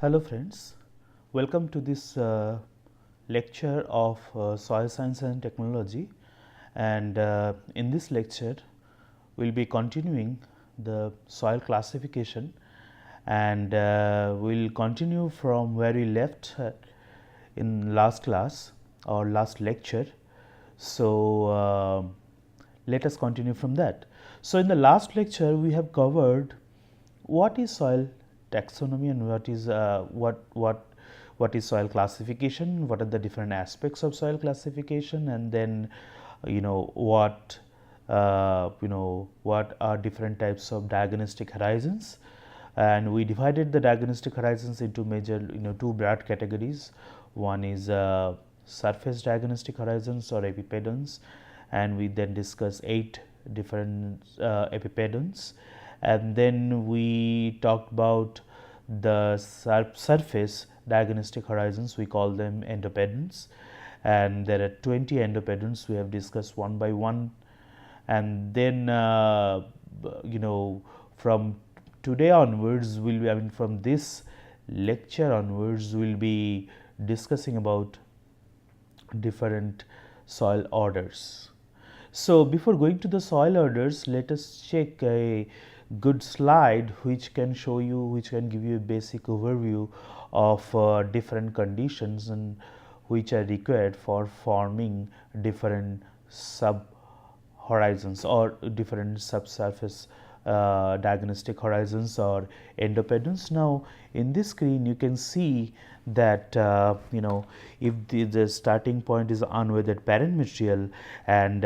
Hello friends, welcome to this lecture of soil science and technology, and in this lecture we will be continuing the soil classification, and we will continue from where we left in last class or last lecture. So, let us continue from that. So, in the last lecture we have covered what is soil taxonomy and what is soil classification, what are the different aspects of soil classification, and then what are different types of diagnostic horizons. And we divided the diagnostic horizons into major two broad categories. One is surface diagnostic horizons or epipedons, and we then discuss 8 different epipedons, and then we talked about the surface diagnostic horizons. We call them endopedons, and there are 20 endopedons. We have discussed one by one, and then from today onwards we'll be from this lecture onwards we'll be discussing about different soil orders. So, before going to the soil orders, let us check a good slide which can show you, which can give you a basic overview of different conditions and which are required for forming different sub horizons or different subsurface diagnostic horizons or endopedons. Now, in this screen you can see that if the starting point is unweathered parent material, and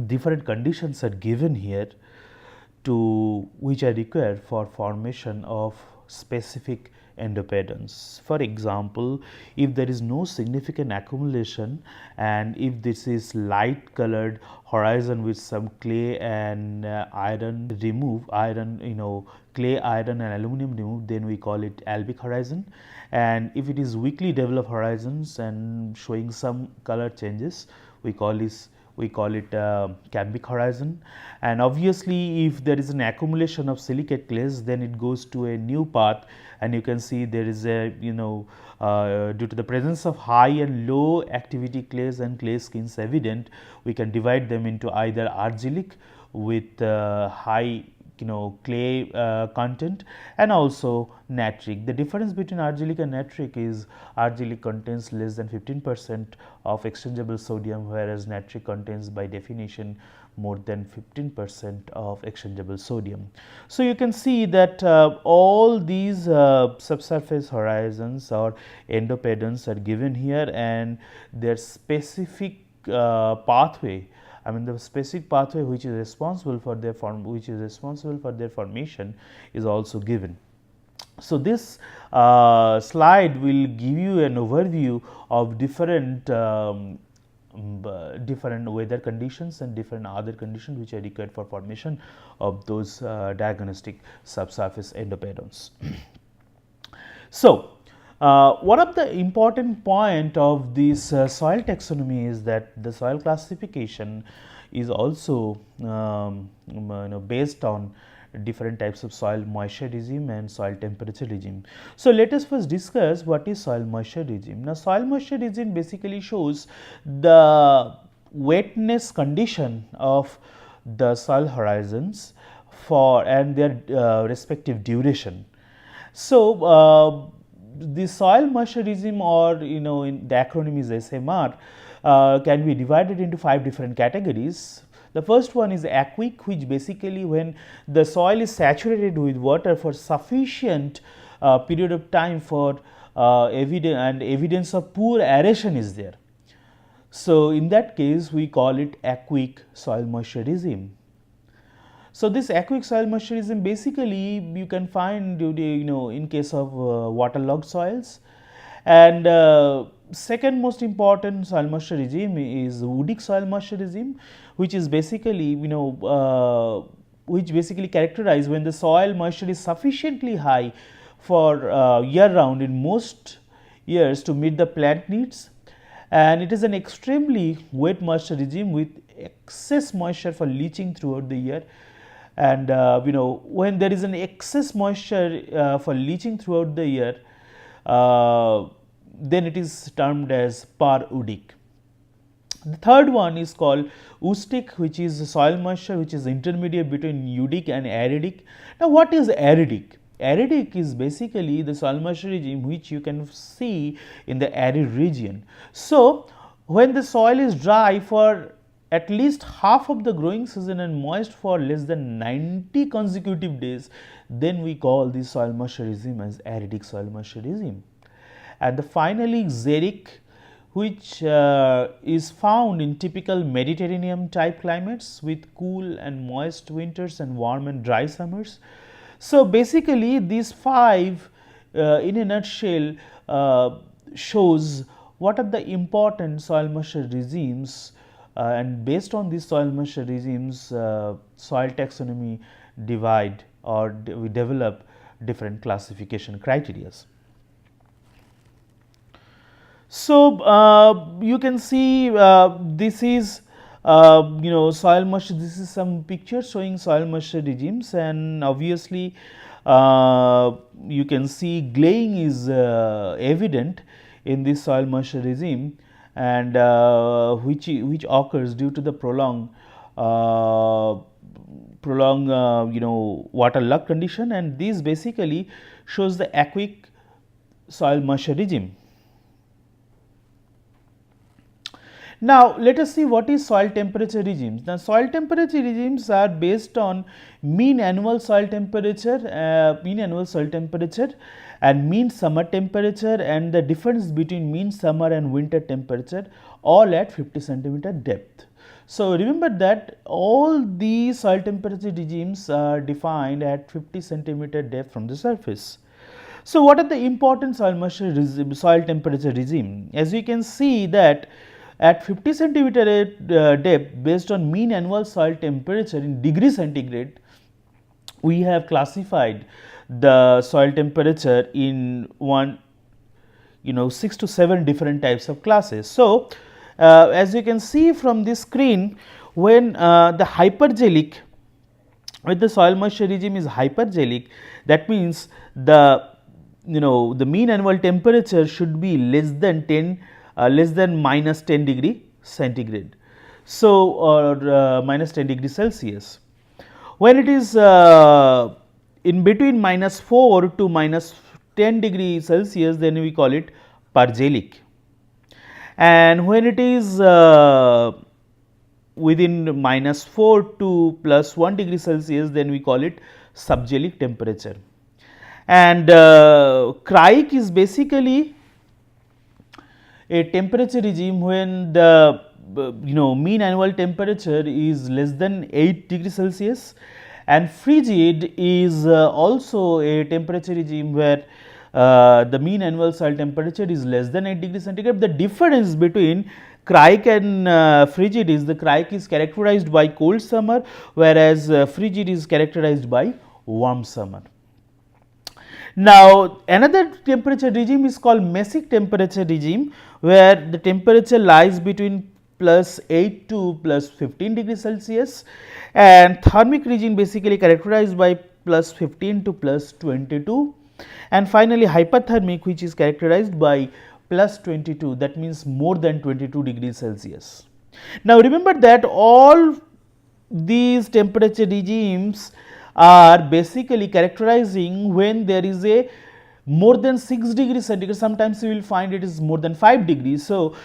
different conditions are given here to which are required for formation of specific endopedons. For example, if there is no significant accumulation and if this is light colored horizon with some clay and iron remove, clay, iron and aluminum removed, then we call it albic horizon. And if it is weakly developed horizons and showing some color changes, we call it cambic horizon. And obviously, if there is an accumulation of silicate clays, then it goes to a new path, and you can see there is a due to the presence of high and low activity clays and clay skins evident, we can divide them into either argillic with high clay content, and also natric. The difference between argillic and natric is argillic contains less than 15% of exchangeable sodium, whereas natric contains by definition more than 15% of exchangeable sodium. So, you can see that all these subsurface horizons or endopedons are given here, and their specific pathway, the specific pathway which is responsible for their formation is also given. So, this slide will give you an overview of different weather conditions and different other conditions which are required for formation of those diagnostic subsurface endopedons. So, one of the important point of this soil taxonomy is that the soil classification is also based on different types of soil moisture regime and soil temperature regime. So, let us first discuss what is soil moisture regime. Now, soil moisture regime basically shows the wetness condition of the soil horizons for and their respective duration. So, the soil moisture regime, or in the acronym is SMR, can be divided into 5 different categories. The first one is aquic, which basically when the soil is saturated with water for sufficient period of time for evidence of poor aeration is there. So, in that case we call it aquic soil moisture regime. So, this aquic soil moisture regime basically you can find in case of waterlogged soils. And second most important soil moisture regime is woodic soil moisture regime, which is basically which basically characterize when the soil moisture is sufficiently high for year round in most years to meet the plant needs, and it is an extremely wet moisture regime with excess moisture for leaching throughout the year. and when there is an excess moisture for leaching throughout the year, then it is termed as parodic. The third one is called oustic, which is soil moisture which is intermediate between eudic and aridic. Now, what is aridic? Aridic is basically the soil moisture regime which you can see in the arid region. So, when the soil is dry for at least half of the growing season and moist for less than 90 consecutive days, then we call this soil moisture regime as aridic soil moisture regime. And the finally xeric, which is found in typical Mediterranean type climates with cool and moist winters and warm and dry summers. So, basically these five in a nutshell shows what are the important soil moisture regimes, and based on these soil moisture regimes soil taxonomy divide or we develop different classification criteria. So, you can see this is soil moisture, this is some pictures showing soil moisture regimes, and obviously you can see glaying is evident in this soil moisture regime, and which occurs due to the prolonged waterlogged condition, and this basically shows the aqueous soil moisture regime. Now, let us see what is soil temperature regimes. Now, soil temperature regimes are based on mean annual soil temperature, and mean summer temperature, and the difference between mean summer and winter temperature, all at 50 centimeter depth. So, remember that all these soil temperature regimes are defined at 50 centimeter depth from the surface. So, what are the important soil temperature regime? As we can see that at 50 centimeter depth, based on mean annual soil temperature in degree centigrade, we have classified the soil temperature in 6 to 7 different types of classes. So, as you can see from this screen, when the hypergelic, with the soil moisture regime is hypergelic, that means the mean annual temperature should be less than minus 10 degree centigrade, so or minus 10 degree Celsius. When it is in between minus 4 to minus 10 degree Celsius, then we call it pergelic, and when it is within minus 4 to plus 1 degree Celsius, then we call it subgelic temperature. And craic is basically a temperature regime when the mean annual temperature is less than 8 degree Celsius, and frigid is also a temperature regime where the mean annual soil temperature is less than 8 degree centigrade. The difference between craic and frigid is the craic is characterized by cold summer, whereas frigid is characterized by warm summer. Now, another temperature regime is called mesic temperature regime, where the temperature lies between plus 8 to plus 15 degrees Celsius, and thermic regime basically characterized by plus 15 to plus 22, and finally hyperthermic, which is characterized by plus 22, that means more than 22 degrees Celsius. Now, remember that all these temperature regimes are basically characterizing when there is a more than 6 degrees centigrade, sometimes you will find it is more than 5 degrees. So,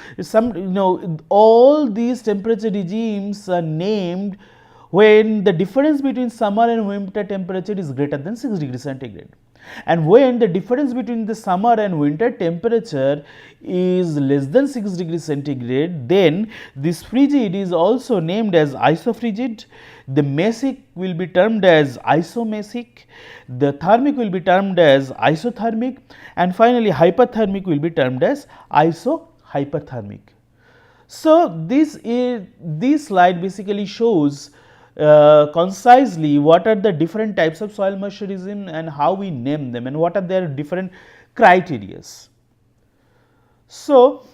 all these temperature regimes are named when the difference between summer and winter temperature is greater than 6 degrees centigrade. And when the difference between the summer and winter temperature is less than 6 degrees centigrade, then this frigid is also named as isofrigid. The mesic will be termed as isomesic, the thermic will be termed as isothermic, and finally hyperthermic will be termed as isohyperthermic. So, this slide basically shows concisely what are the different types of soil moisture regime and how we name them and what are their different criteria. So,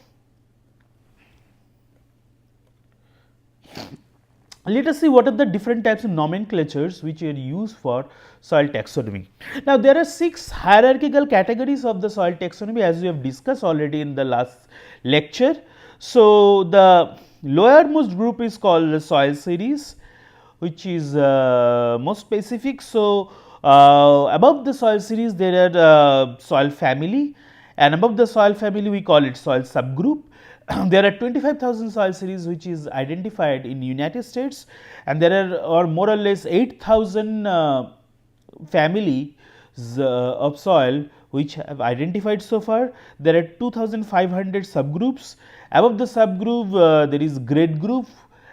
let us see what are the different types of nomenclatures which are used for soil taxonomy. Now, there are 6 hierarchical categories of the soil taxonomy, as we have discussed already in the last lecture. So, the lowermost group is called the soil series, which is most specific. So, above the soil series there are soil family, and above the soil family we call it soil subgroup. There are 25,000 soil series which is identified in United States, and there are more or less 8,000 families of soil which have identified so far. There are 2,500 subgroups. Above the subgroup there is grade group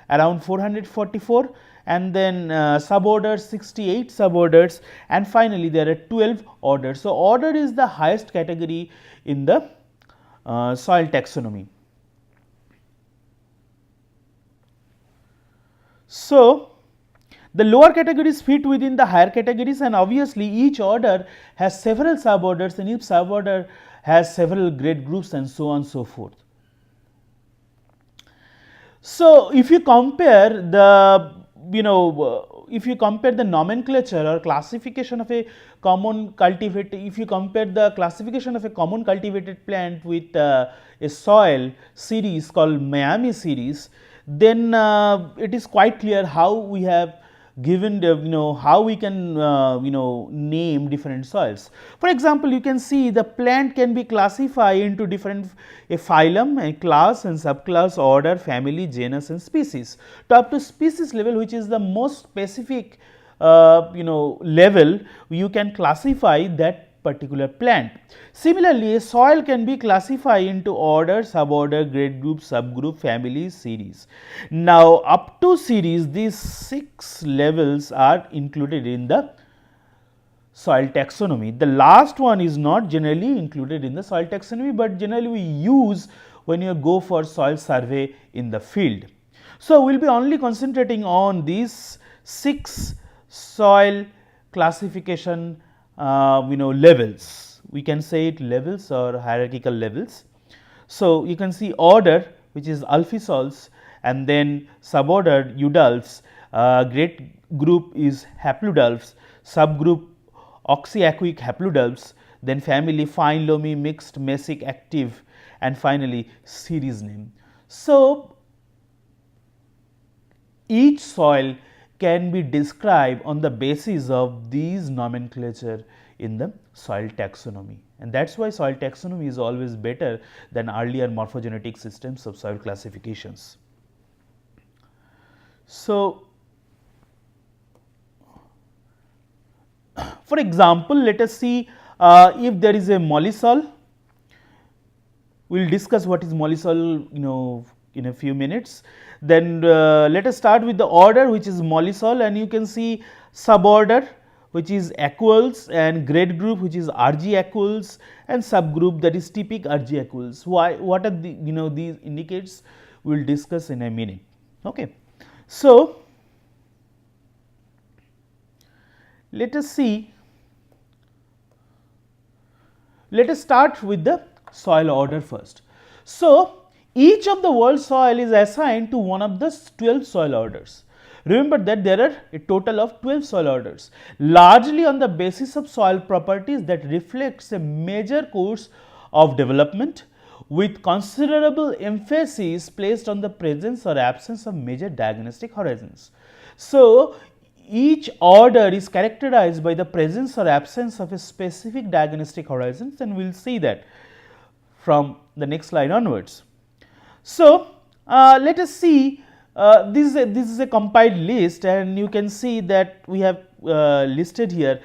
around 444, and then suborders 68 suborders, and finally there are 12 orders. So, order is the highest category in the soil taxonomy. So, the lower categories fit within the higher categories, and obviously each order has several suborders, and each suborder has several grade groups, and so on and so forth. So, if you compare the if you compare the nomenclature or classification of a common cultivated, if you compare the classification of a common cultivated plant with a soil series called Miami series, then it is quite clear how we have given the how we can name different soils. For example, you can see the plant can be classified into different a phylum, a class and subclass, order, family, genus and species, to up to species level, which is the most specific level you can classify that particular plant. Similarly, a soil can be classified into order, suborder, grade group, subgroup, family, series. Now, up to series, these 6 levels are included in the soil taxonomy. The last one is not generally included in the soil taxonomy, but generally we use when you go for soil survey in the field. So, we will be only concentrating on these 6 soil classification levels. We can say it levels or hierarchical levels. So, you can see order, which is alphisols, and then suborder eudalps, grade group is haplodulps, subgroup oxyaquic haplodulps, then family fine loamy, mixed, mesic, active, and finally series name. So, each soil can be described on the basis of these nomenclature in the soil taxonomy, and that is why soil taxonomy is always better than earlier morphogenetic systems of soil classifications. So, for example, let us see if there is a mollisol. We will discuss what is mollisol in a few minutes. Then let us start with the order, which is mollisol, and you can see suborder, which is aquoles, and grade group, which is RG aquoles, and subgroup, that is typic RG aquoles. Why? What are the these indicates? We will discuss in a minute. Okay. So, let us see. Let us start with the soil order first. So, each of the world soil is assigned to one of the 12 soil orders. Remember that there are a total of 12 soil orders, largely on the basis of soil properties that reflects a major course of development, with considerable emphasis placed on the presence or absence of major diagnostic horizons. So, each order is characterized by the presence or absence of a specific diagnostic horizons, and we will see that from the next slide onwards. So, let us see, this is a compiled list, and you can see that we have listed here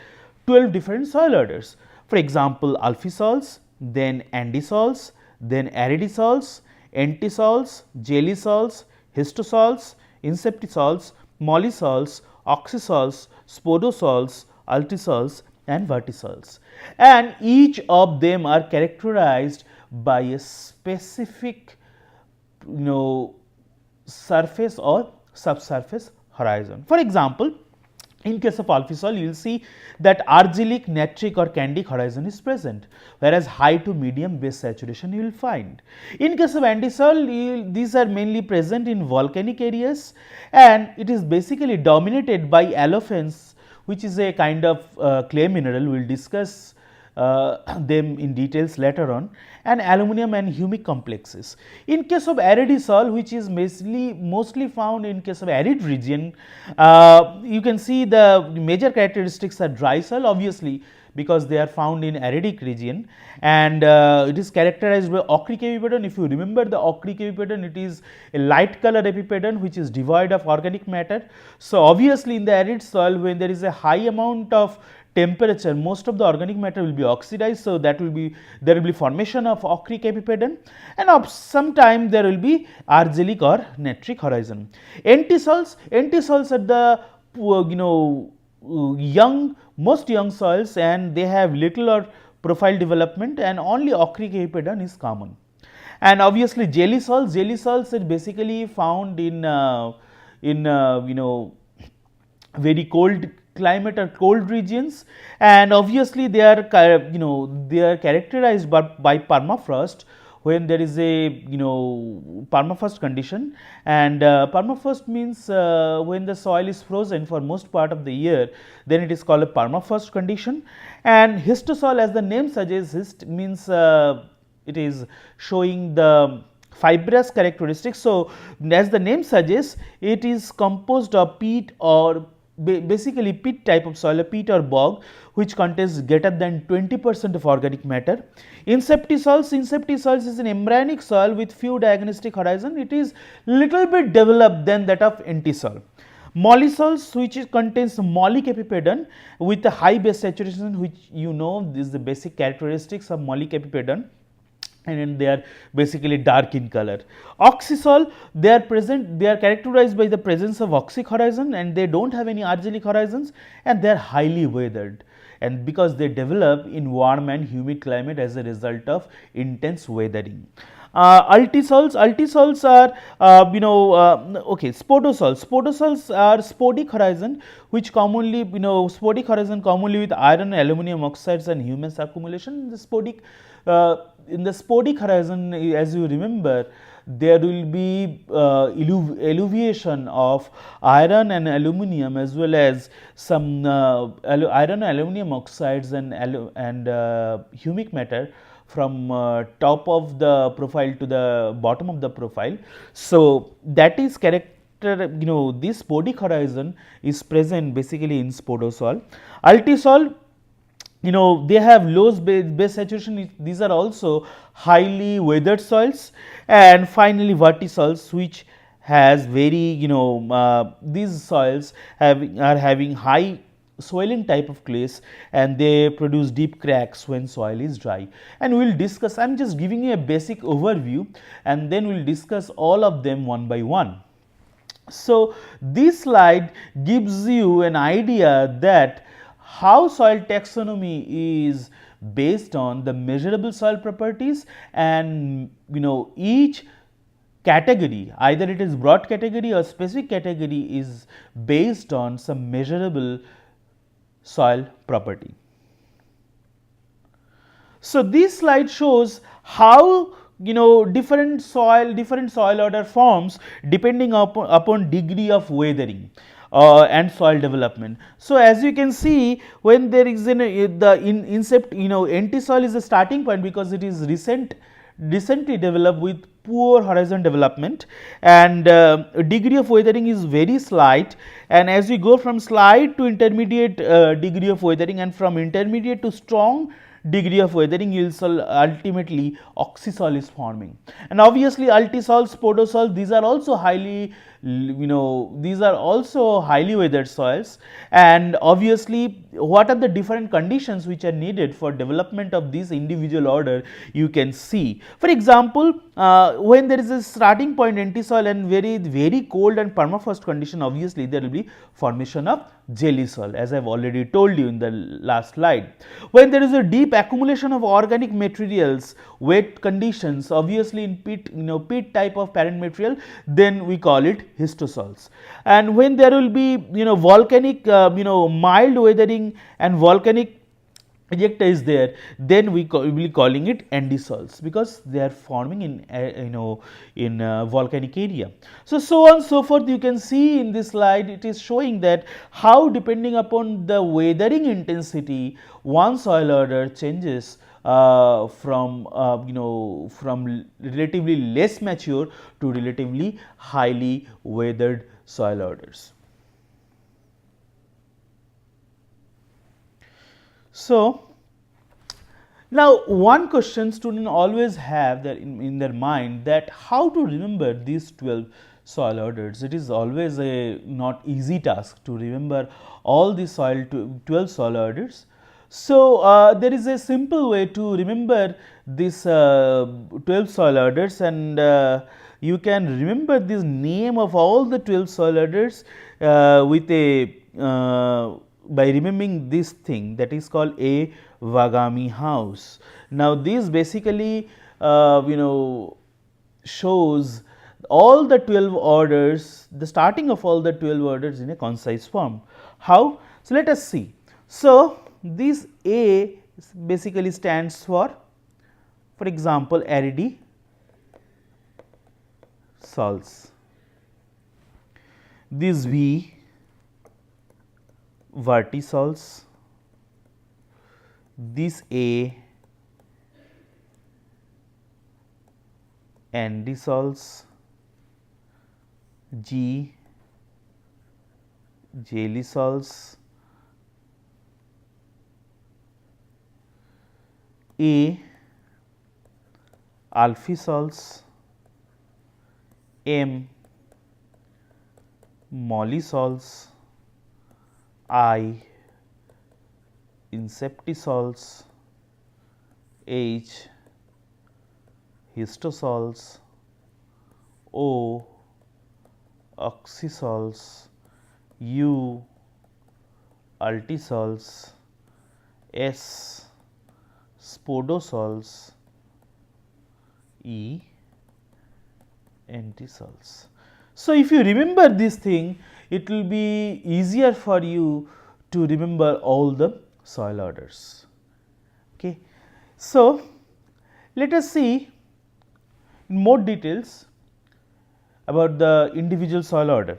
12 different soil orders. For example, alphisols, then andisols, then aridisols, entisols, gelisols, histosols, inceptisols, mollisols, oxysols, spodosols, ultisols and vertisols, and each of them are characterized by a specific surface or subsurface horizon. For example, In case of alphisol, you will see that argillic, natric or candic horizon is present, whereas high to medium base saturation you will find. In case of andisol, these are mainly present in volcanic areas, and it is basically dominated by allophens, which is a kind of clay mineral. We will discuss them in details later on, and aluminum and humic complexes. In case of aridisol, which is mostly found in case of arid region, you can see the major characteristics are dry soil, obviously because they are found in acidic region, and it is characterized by ochric epipedon. If you remember the ochric epipedon, it is a light color epipedon which is devoid of organic matter. So, obviously in the arid soil, when there is a high amount of temperature, most of the organic matter will be oxidized. So, there will be formation of ochric epipedon, and of some time there will be argillic or natric horizon. Entisols are the most young soils, and they have little or profile development, and only ochric epipedon is common. And obviously jelly soils are basically found in very cold climate or cold regions, and obviously they are characterized by permafrost. When there is a permafrost condition, and permafrost means when the soil is frozen for most part of the year, then it is called a permafrost condition. And histosol, as the name suggests, hist means it is showing the fibrous characteristics. So, as the name suggests, it is composed of peat or basically peat type of soil, a peat or bog, which contains greater than 20% of organic matter. Inceptisols is an embryonic soil with few diagnostic horizon. It is little bit developed than that of entisol. Mollisols, which contains mollic epipedon with a high base saturation, which this is the basic characteristics of mollic epipedon, and they are basically dark in color. Oxysol, they are characterized by the presence of oxic horizon, and they do not have any argillic horizons, and they are highly weathered, and because they develop in warm and humid climate as a result of intense weathering. Altisols are spodosols are spodic horizon, which commonly spodic horizon commonly with iron, aluminum oxides and humus accumulation. In the spodic horizon, as you remember, there will be elevation of iron and aluminum, as well as some iron and aluminum oxides and humic matter from top of the profile to the bottom of the profile. So, that is this spodic horizon is present basically in spodosol. Altisol, they have low base saturation. These are also highly weathered soils. And finally vertisols, which has very these soils are having high swelling type of clays, and they produce deep cracks when soil is dry. And we will discuss, I am just giving you a basic overview, and then we will discuss all of them one by one. So, this slide gives you an idea that how soil taxonomy is based on the measurable soil properties, and each category, either it is broad category or specific category, is based on some measurable soil property. So, this slide shows how different soil order forms depending upon degree of weathering and soil development. So, as you can see, when there is entisol is the starting point, because it is recently developed with poor horizon development, and degree of weathering is very slight, and as we go from slight to intermediate degree of weathering, and from intermediate to strong degree of weathering, you will ultimately oxysol is forming. And obviously altisol, spodosol, these are also highly weathered soils. And obviously, what are the different conditions which are needed for development of this individual order, you can see. For example, when there is a starting point entisol and very cold and permafrost condition, obviously there will be formation of jelly soil, as I have already told you in the last slide. When there is a deep accumulation of organic materials, wet conditions, obviously in peat, peat type of parent material, then we call it histosols. And when there will be volcanic mild weathering and volcanic ejecta is there, then we will be calling it andisols, because they are forming in in volcanic area. So on so forth, you can see in this slide it is showing that how, depending upon the weathering intensity, one soil order changes from from relatively less mature to relatively highly weathered soil orders. So, now one question student always have that in their mind, that how to remember these 12 soil orders. It is always a not easy task to remember all the 12 soil orders. So, there is a simple way to remember these 12 soil orders, and you can remember this name of all the 12 soil orders with a by remembering this thing, that is called a Wagami house. Now, this basically shows all the 12 orders, the starting of all the 12 orders in a concise form. How? So, let us see. So, this A basically stands for example, aridisols. This V, vertisols. This A, andisols. G, jellysols. A, alphisols. M, mollisols. I, inceptisols. H, histosols. O, oxysols. U, altisols. S, spodosols. E, antisols. So, if you remember this thing, it will be easier for you to remember all the soil orders. Okay. So, let us see in more details about the individual soil order.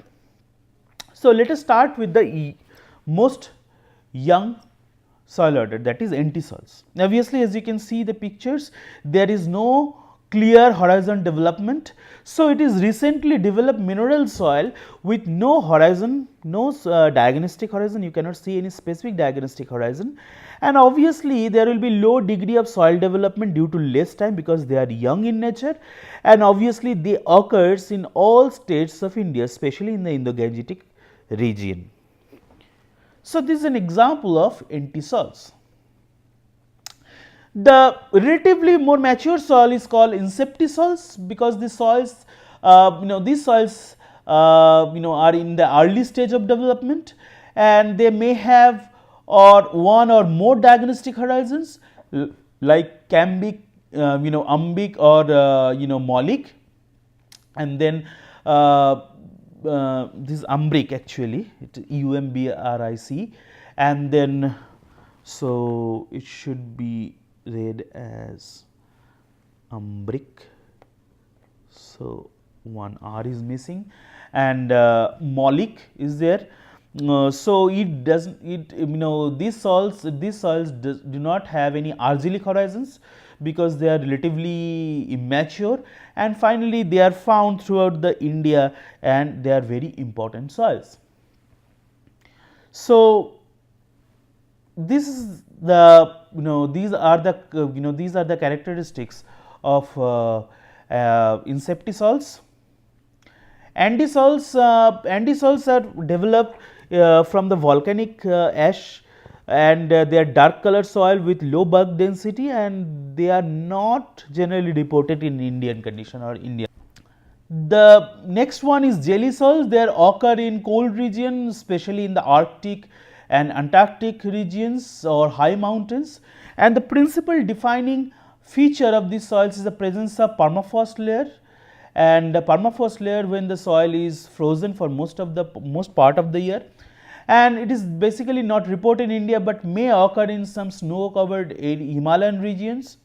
So, let us start with the most young soil order, that is antisols. Obviously, as you can see the pictures, there is no clear horizon development. So, it is recently developed mineral soil with no horizon, no diagnostic horizon. You cannot see any specific diagnostic horizon, and obviously there will be low degree of soil development due to less time, because they are young in nature, and obviously they occurs in all states of India, especially in the Indo-Gangetic region. So, this is an example of antisols. The relatively more mature soil is called inceptisols, because the soils these soils are in the early stage of development, and they may have one or more diagnostic horizons like cambic, umbic, or molic, and then this is umbric, actually it is umbric, and then so it should be read as umbric. So, one R is missing, and molic is there. So, it does not these soils do not have any argillic horizons, because they are relatively immature, and finally they are found throughout the India, and they are very important soils. So, this is the these are the these are the characteristics of inceptisols. Andisols are developed from the volcanic ash, and they are dark colored soil with low bulk density, and they are not generally reported in Indian condition or India. The next one is jelly soils. They occur in cold regions, especially in the Arctic and Antarctic regions or high mountains. And the principal defining feature of these soils is the presence of permafrost layer. And the permafrost layer, when the soil is frozen for most part of the year, and it is basically not reported in India, but may occur in some snow covered Himalayan regions.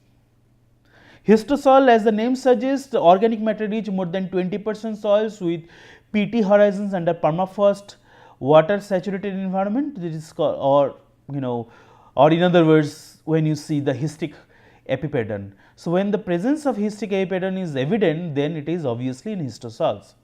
Histosoil, as the name suggests, the organic matter rich more than 20% soils with PT horizons under permafrost water saturated environment. This is called, or in other words, when you see the histic epipattern. So, when the presence of histic epipattern is evident, then it is obviously in histosoils.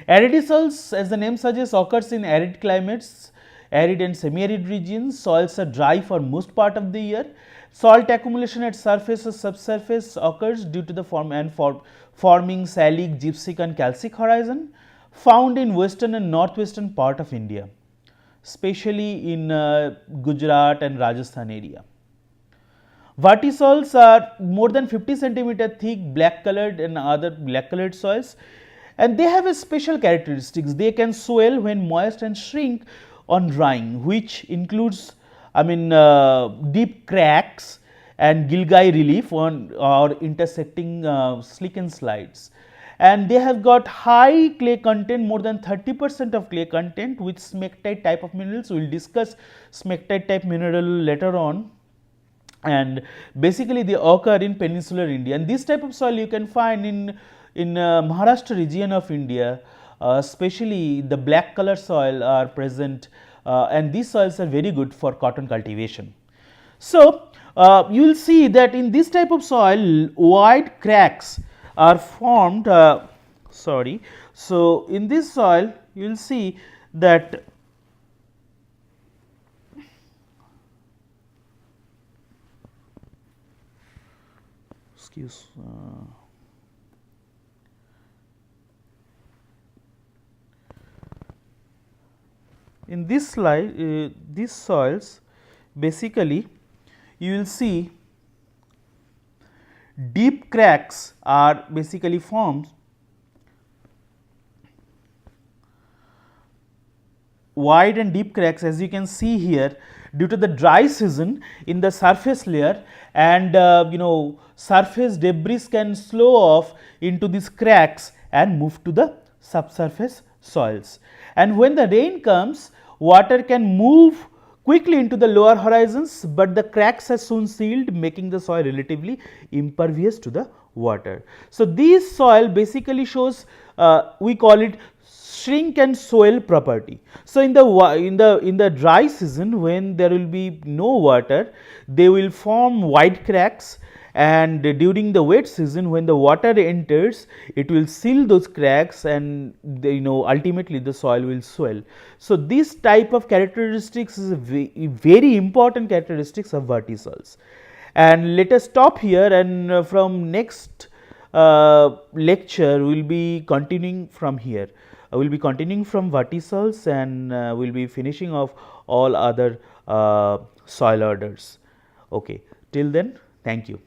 Aridisols, as the name suggests, occurs in arid climates, arid and semi-arid regions. Soils are dry for most part of the year. Salt accumulation at surface or subsurface occurs due to the forming salic, gypsic and calcic horizon found in western and northwestern part of India, especially in Gujarat and Rajasthan area. Vertisols are more than 50 centimeter thick, black colored and other black colored soils, and they have a special characteristics. They can swell when moist and shrink on drying, which includes deep cracks and gilgai relief on or intersecting slicken slides. And they have got high clay content, more than 30% of clay content with smectite type of minerals. We will discuss smectite type mineral later on, and basically they occur in peninsular India, and this type of soil you can find in Maharashtra region of India, especially the black color soil are present, and these soils are very good for cotton cultivation. So, you will see that in this type of soil wide cracks are formed, So, in this soil you will see that in this slide, these soils basically you will see deep cracks are basically formed, wide and deep cracks, as you can see here, due to the dry season in the surface layer, and surface debris can slow off into these cracks and move to the subsurface soils. And when the rain comes, water can move quickly into the lower horizons, but the cracks are soon sealed, making the soil relatively impervious to the water. So, this soil basically shows, we call it shrink and swell property. So, in the dry season, when there will be no water, they will form wide cracks, and during the wet season, when the water enters, it will seal those cracks, and ultimately the soil will swell. So, this type of characteristics is a very important characteristics of vertisols. And let us stop here, and from next lecture we will be continuing from here. We will be continuing from vertisols, and we will be finishing off all other soil orders. Okay. Till then, thank you.